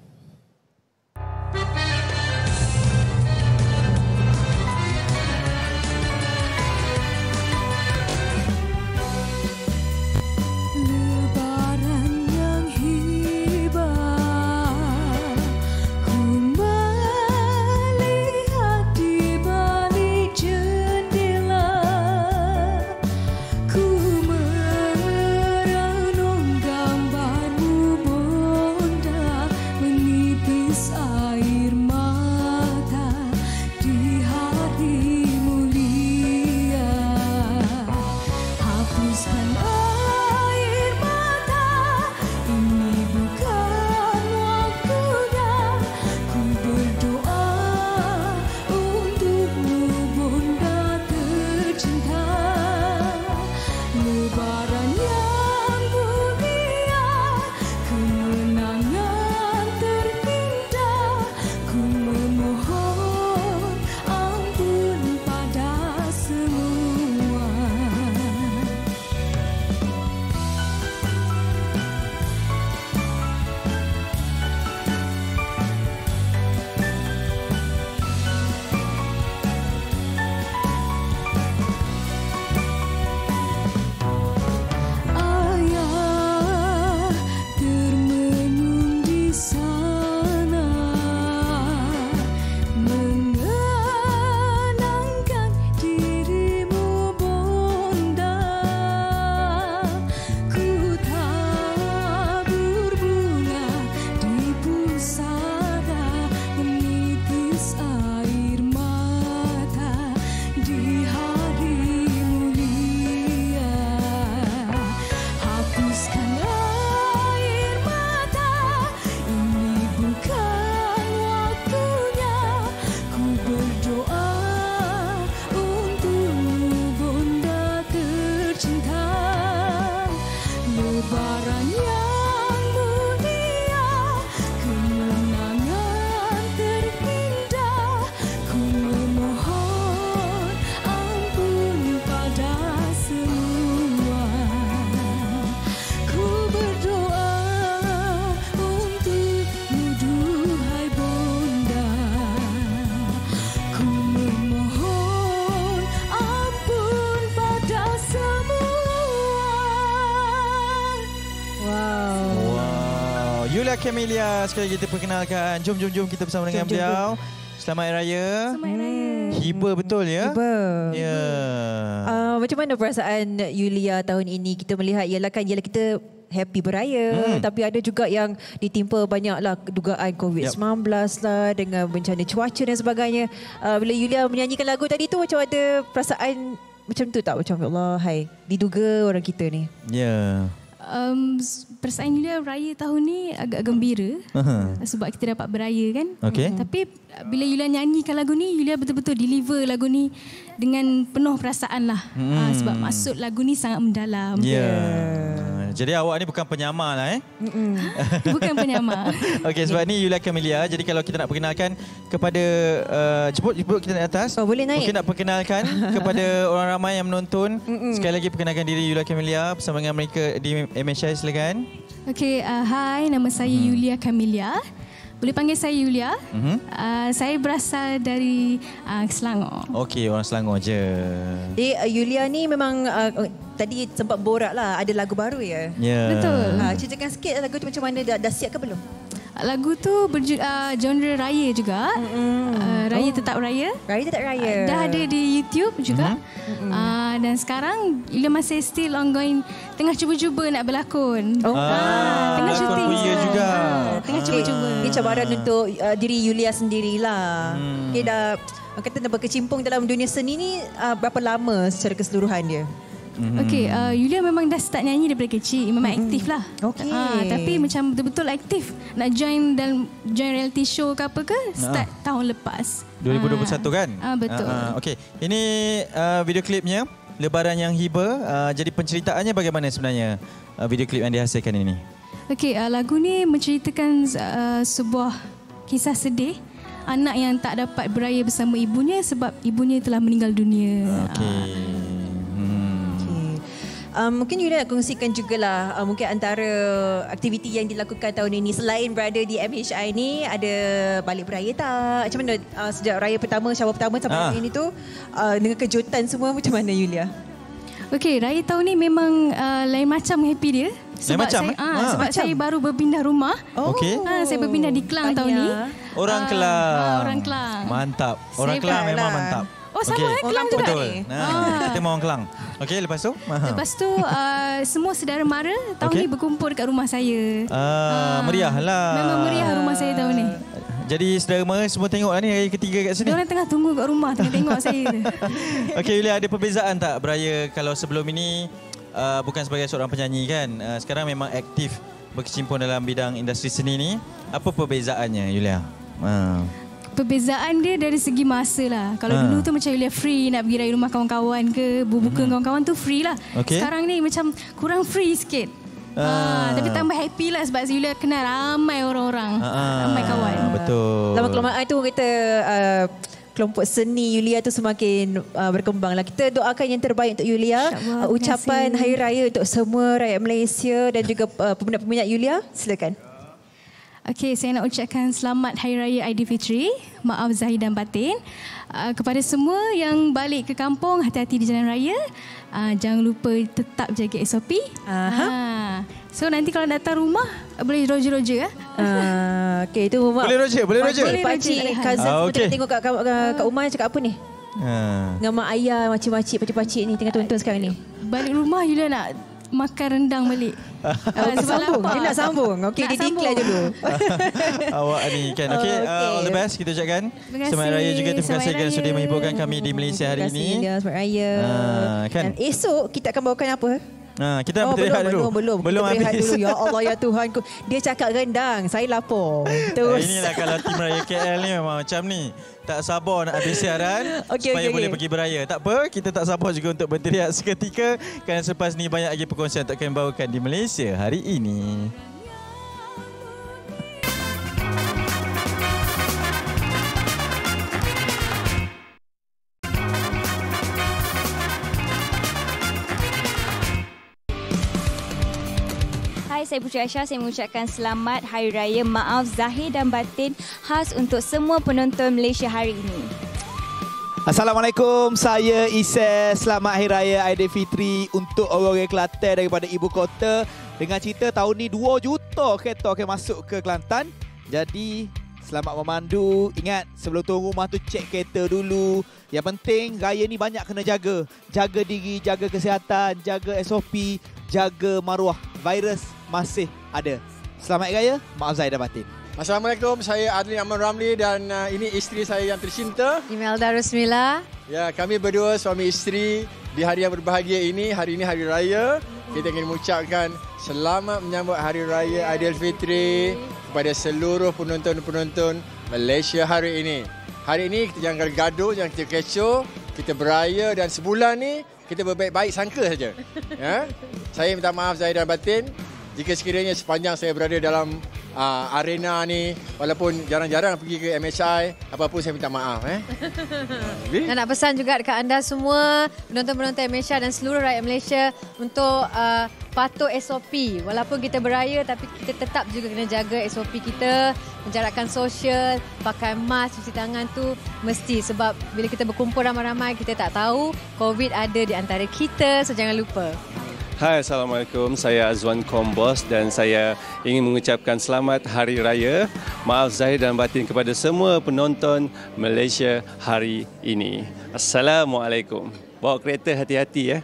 Yulia Camelia, sekali lagi kita perkenalkan. Jom kita bersama dengan beliau. Selamat Hari Raya. Selamat Hari Raya. Hiba betul ya? Hiba. Ya. Macam mana perasaan Yulia tahun ini? Kita melihat ialah kita happy beraya. Tapi ada juga yang ditimpa banyaklah dugaan COVID-19 lah dengan bencana cuaca dan sebagainya. Bila Yulia menyanyikan lagu tadi tu macam ada perasaan macam tu tak? Macam Allah, hai, diduga orang kita ni. Ya. Perasaan Yulia raya tahun ni agak gembira sebab kita dapat beraya kan. Tapi bila Yulia nyanyikan lagu ni, Yulia betul-betul deliver lagu ni dengan penuh perasaan lah. Sebab maksud lagu ni sangat mendalam. Jadi awak ni bukan penyamar lah Bukan penyamar. Okey, sebab ni Yulia Camellia. Jadi kalau kita nak perkenalkan kepada jemput kita naik atas. Boleh naik. Mungkin nak perkenalkan kepada orang ramai yang menonton. Sekali lagi perkenalkan diri Yulia Camellia bersama dengan mereka di MHI, silakan. Okey, hai, nama saya Yulia Camellia. Boleh panggil saya Yulia. Saya berasal dari Selangor. Okey, orang Selangor je. Jadi Yulia ni memang tadi sempat borak lah, ada lagu baru ya? Ya. Betul. Ceritakan sikit lagu tu macam mana, dah siap ke belum? Lagu tu genre raya juga. Raya Tetap Raya. Raya Tetap Raya. Dah ada di YouTube juga. Dan sekarang Yulia masih still ongoing, tengah cuba-cuba nak berlakon. Tengah syuting juga. Tengah cuba-cuba. Ini cabaran untuk diri Yulia sendirilah. Okay, dah kata nak berkecimpung dalam dunia seni ni berapa lama secara keseluruhan dia? Okey, Yulia memang dah start nyanyi daripada kecil. Memang aktif lah. Tapi macam betul-betul aktif. Nak join reality show ke apa ke, start tahun lepas. 2021 kan? Betul. Okey, ini video klipnya Lebaran yang Hiba. Jadi penceritaannya bagaimana sebenarnya video klip yang dihasilkan ini? Okey, lagu ni menceritakan sebuah kisah sedih. Anak yang tak dapat beraya bersama ibunya sebab ibunya telah meninggal dunia. Mungkin Yulia nak kongsikan jugalah mungkin antara aktiviti yang dilakukan tahun ini selain berada di MHI ni, ada balik beraya tak? Macam mana sejak raya pertama, syawal pertama sampai hari ini tu dengan kejutan semua macam mana Yulia? Okey, raya tahun ni memang lain macam happy dia. Sebab saya baru berpindah rumah. Saya berpindah di Kelang tahun ni. Orang Kelang. Orang Kelang. Mantap. Orang Kelang memang mantap. Sama Kelang juga betul. ni. Kita mau orang Kelang. Okey, lepas tu? Lepas tu semua saudara mara tahun ni berkumpul dekat rumah saya. Meriah lah. Memang meriah rumah saya tahun ni. Jadi saudara mara semua tengok lah ni hari ketiga kat sini. Diorang tengah tunggu kat rumah, tengah tengok saya. Okey, Yulia, ada perbezaan tak beraya kalau sebelum ini bukan sebagai seorang penyanyi kan? Sekarang memang aktif berkecimpung dalam bidang industri seni ni. Apa perbezaannya Yulia? Perbezaan dia dari segi masa lah. Kalau dulu tu macam Yulia free nak pergi raya rumah kawan-kawan ke, berbuka kawan-kawan tu free lah. Sekarang ni macam kurang free sikit. Tapi tambah happy lah sebab Yulia kenal ramai orang-orang, ramai kawan. Betul. Lama-kelamaan tu kita kelompok seni Yulia tu semakin berkembang lah. Kita doakan yang terbaik untuk Yulia. Ucapan Hari Raya untuk semua rakyat Malaysia dan juga peminat-peminat Yulia. Silakan. Okey, saya nak ucapkan selamat Hari Raya Aidilfitri. Maaf zahir dan batin. Kepada semua yang balik ke kampung, hati-hati di jalan raya. Jangan lupa tetap jaga SOP. So nanti kalau datang rumah, boleh roger-roger. Okey, itu rumah. Boleh roger, boleh roger. Pakcik, cousin semua tengok kat rumah cakap apa ni? Dengan mak ayah, makcik-makcik, pakcik-pakcik ni tengah tonton sekarang ni. Balik rumah, Yulia nak makan rendang balik. Sambung. Dia nak sambung. Okey, dia declare dulu. Awak ni kan. Okey, all the best kita ucapkan. Selamat Raya juga. Terima kasih kerana sudah menghiburkan kami di Malaysia hari ini. Selamat Raya. Kan? Dan esok kita akan bawakan apa? Kita berrehat dulu. Belum. Kita berehat dulu. Ya Allah, ya Tuhanku. Dia cakap rendang. Saya lapar. Terus. Inilah kalau tim Raya KL ni memang macam ni. Tak sabar nak habis siaran supaya boleh pergi beraya. Tak apa, kita tak sabar juga untuk berteriak seketika kerana selepas ni banyak lagi perkongsian untuk kami bawakan di Malaysia hari ini. Saya Putri Aisyah, saya mengucapkan selamat Hari Raya Maaf Zahir dan Batin khas untuk semua penonton Malaysia hari ini. Assalamualaikum, saya Ises. Selamat Hari Raya Aidilfitri untuk orang-orang Kelantan daripada ibu kota. Dengan cerita tahun ni 2 juta kereta akan masuk ke Kelantan. Jadi Selamat memandu. Ingat, sebelum turun rumah tu cek kereta dulu. Yang penting, raya ni banyak kena jaga. Jaga diri, jaga kesihatan, jaga SOP, jaga maruah. Virus masih ada. Selamat Raya, maaf Zahid dan batin. Assalamualaikum, saya Adli Aman Ramli dan ini isteri saya yang tercinta. Imelda Rosmila. Ya, kami berdua suami isteri di hari yang berbahagia ini. Hari ini Hari Raya. Kita ingin mengucapkan selamat menyambut Hari Raya Aidilfitri kepada seluruh penonton-penonton Malaysia hari ini. Hari ini kita jangan gaduh, jangan kita kecoh. Kita beraya dan sebulan ni kita berbaik-baik sangka saja. Ya? Saya minta maaf Zahid dan batin jika sekiranya sepanjang saya berada dalam arena ni, walaupun jarang-jarang pergi ke MHI, apa-apa saya minta maaf. Dan nak pesan juga dekat anda semua, penonton-penonton MHI dan seluruh rakyat Malaysia untuk patuh SOP. Walaupun kita beraya, tapi kita tetap juga kena jaga SOP kita, menjarakkan sosial, pakai mask, cuci tangan tu mesti. Sebab bila kita berkumpul ramai-ramai, kita tak tahu COVID ada di antara kita, so jangan lupa. Hai, Assalamualaikum. Saya Azwan Kombos dan saya ingin mengucapkan selamat Hari Raya. Maaf Zahid dan batin kepada semua penonton Malaysia hari ini. Assalamualaikum. Bawa kereta hati-hati ya.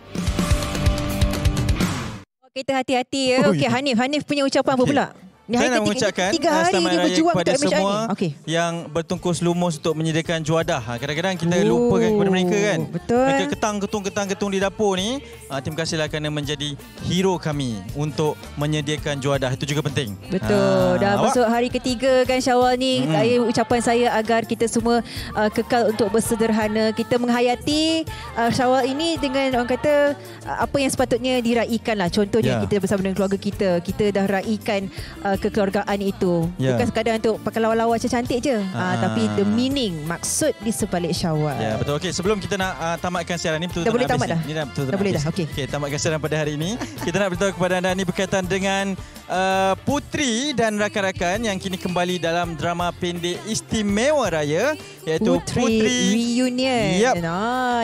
Bawa kereta hati-hati ya. Okey, Hanif punya ucapan apa pula? Saya nak mengucapkan 3 hari dia berjuang kepada untuk semua okay. yang bertungkus lumus untuk menyediakan juadah. Kadang-kadang kita lupakan kepada mereka kan. Betul. Mereka ketang-ketung di dapur ni. Terima kasihlah kerana menjadi hero kami untuk menyediakan juadah. Itu juga penting. Betul. Dah masuk hari ketiga kan Syawal ni. Ucapan saya agar kita semua kekal untuk bersederhana. Kita menghayati Syawal ini dengan orang kata apa yang sepatutnya diraikan lah. Contohnya kita bersama dengan keluarga kita. Kita dah raikan kekeluargaan itu. Bukan sekadar untuk pakai lawa-lawa cantik je. Tapi the meaning, maksud di sebalik Syawal. Ya, betul. Okey, sebelum kita nak tamatkan siaran ni, dah boleh tamat dah? Dah boleh dah, okey. Okey, tamatkan siaran pada hari ini. Kita nak beritahu kepada anda ni berkaitan dengan Putri dan rakan-rakan yang kini kembali dalam drama pendek istimewa raya, iaitu Putri Reunion.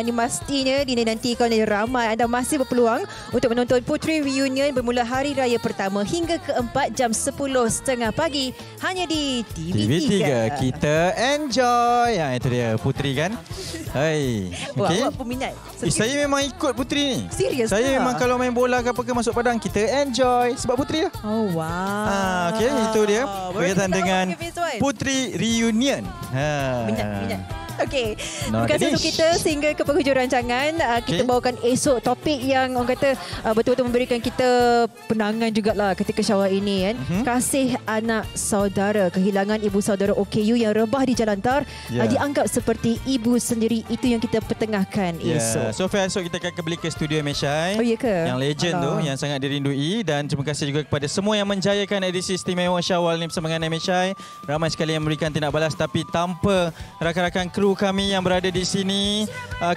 Ini mestinya dinantikan oleh ramai. Anda masih berpeluang untuk menonton Putri Reunion bermula hari raya pertama hingga ke-4 jam 10.30 pagi hanya di TV3. Kita enjoy. Itu dia Putri kan. Hai. Okay. Awak peminat. Saya memang ikut Putri ni. Serius? Saya memang kalau main bola ke apa ke masuk padang, kita enjoy sebab Putri lah. Oh wow. Okey, itu dia berkaitan dengan Putri Reunion. Minat. Okey, terima kasih untuk kita sehingga ke penghujung rancangan. Kita bawakan esok topik yang orang kata betul-betul memberikan kita penangan jugalah ketika Syawal ini kan. Kasih anak saudara, kehilangan ibu saudara OKU yang rebah di Jalantar dianggap seperti ibu sendiri. Itu yang kita pertengahkan esok. So esok kita akan kembali ke studio MHI. Oh ya ke? Yang legend tu, yang sangat dirindui. Dan terima kasih juga kepada semua yang menjayakan edisi istimewa Syawal ni bersama dengan MHI. Ramai sekali yang memberikan tindak balas, tapi tanpa rakan-rakan kru kami yang berada di sini,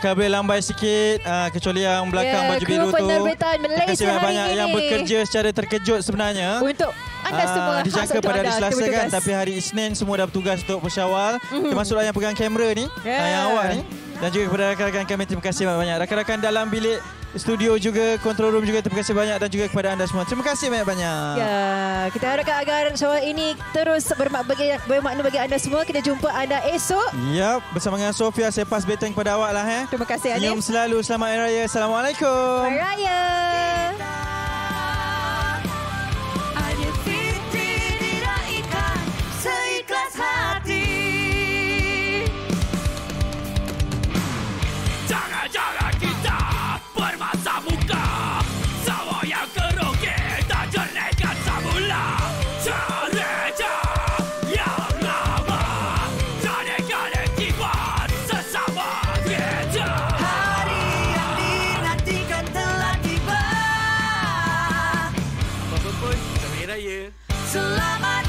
kalau boleh lambai sikit, kecuali yang belakang baju biru tu. Terima kasih banyak yang bekerja secara terkejut sebenarnya. Untuk anda semua, dijangka pada hari Selasa kan, tapi hari Isnin semua dah bertugas untuk bersyawal. Termasuklah yang pegang kamera ni, yang awak ni. Dan juga kepada rakan-rakan kami, terima kasih banyak. Rakan-rakan dalam bilik studio juga, control room juga, terima kasih banyak. Dan juga kepada anda semua, terima kasih banyak-banyak. Ya, kita harapkan agar Syawal ini terus bermakna bagi anda semua. Kita jumpa anda esok. Ya, bersama dengan Sofia. Saya pas beteng kepada awak lah. Terima kasih, Hanif. Senyum selalu. Selamat Hari Raya. Assalamualaikum. Hari Raya. Jangan kita bermasa muka, semua yang kerugi tak jernihkan semula. Gereja yang lama, jadikan akibat sesama gereja. Hari yang dinantikan telah tiba. Apa pun, Selamat Raya. Selamat